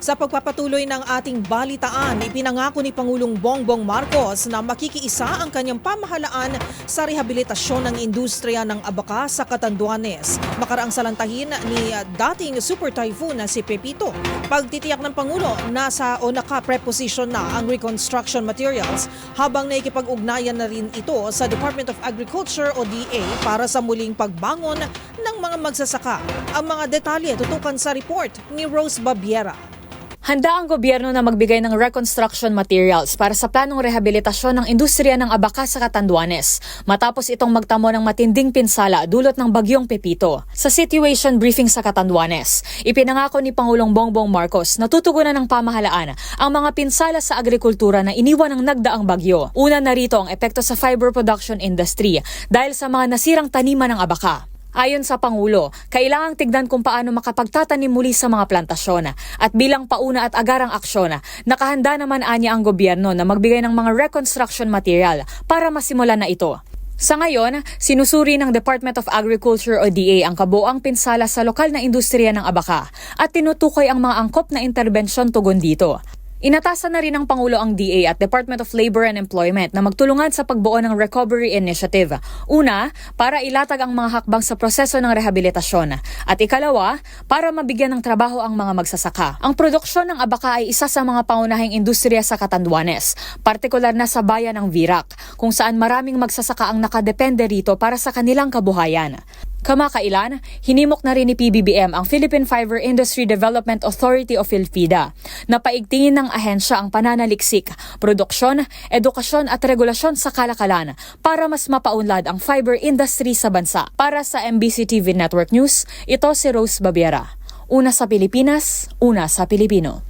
Sa pagpapatuloy ng ating balitaan, ipinangako ni Pangulong Bongbong Marcos na makikiisa ang kanyang pamahalaan sa rehabilitasyon ng industriya ng abaka sa Catanduanes. Makaraang salantahin ni dating Super Typhoon na si Pepito. Pagtitiyak ng Pangulo, naka-preposition na ang reconstruction materials habang naikipag-ugnayan na rin ito sa Department of Agriculture o DA para sa muling pagbangon ng mga magsasaka. Ang mga detalye tutukan sa report ni Rose Babiera. Handa ang gobyerno na magbigay ng reconstruction materials para sa planong rehabilitasyon ng industriya ng abaka sa Catanduanes matapos itong magtamo ng matinding pinsala dulot ng bagyong Pepito. Sa situation briefing sa Catanduanes, ipinangako ni Pangulong Bongbong Marcos na tutugunan ng pamahalaan ang mga pinsala sa agrikultura na iniwan ng nagdaang bagyo. Una na rito ang epekto sa fiber production industry dahil sa mga nasirang taniman ng abaka. Ayon sa Pangulo, kailangang tignan kung paano makapagtatanim muli sa mga plantasyon at bilang pauna at agarang aksyon, nakahanda naman anya ang gobyerno na magbigay ng mga reconstruction material para masimulan na ito. Sa ngayon, sinusuri ng Department of Agriculture o DA ang kabuoang pinsala sa lokal na industriya ng abaka at tinutukoy ang mga angkop na interbensyon tugon dito. Inatasan na rin ng Pangulo ang DA at Department of Labor and Employment na magtulungan sa pagbuo ng Recovery Initiative. Una, para ilatag ang mga hakbang sa proseso ng rehabilitasyon. At ikalawa, para mabigyan ng trabaho ang mga magsasaka. Ang produksyon ng abaka ay isa sa mga pangunahing industriya sa Catanduanes, partikular na sa bayan ng Virac, kung saan maraming magsasaka ang nakadepende rito para sa kanilang kabuhayan. Kamakailan, hinimok na rin ni PBBM ang Philippine Fiber Industry Development Authority o PhilFIDA na paigtingin ng ahensya ang pananaliksik, produksyon, edukasyon at regulasyon sa kalakalan para mas mapaunlad ang fiber industry sa bansa. Para sa MBC TV Network News, ito si Rose Babiera. Una sa Pilipinas, una sa Pilipino.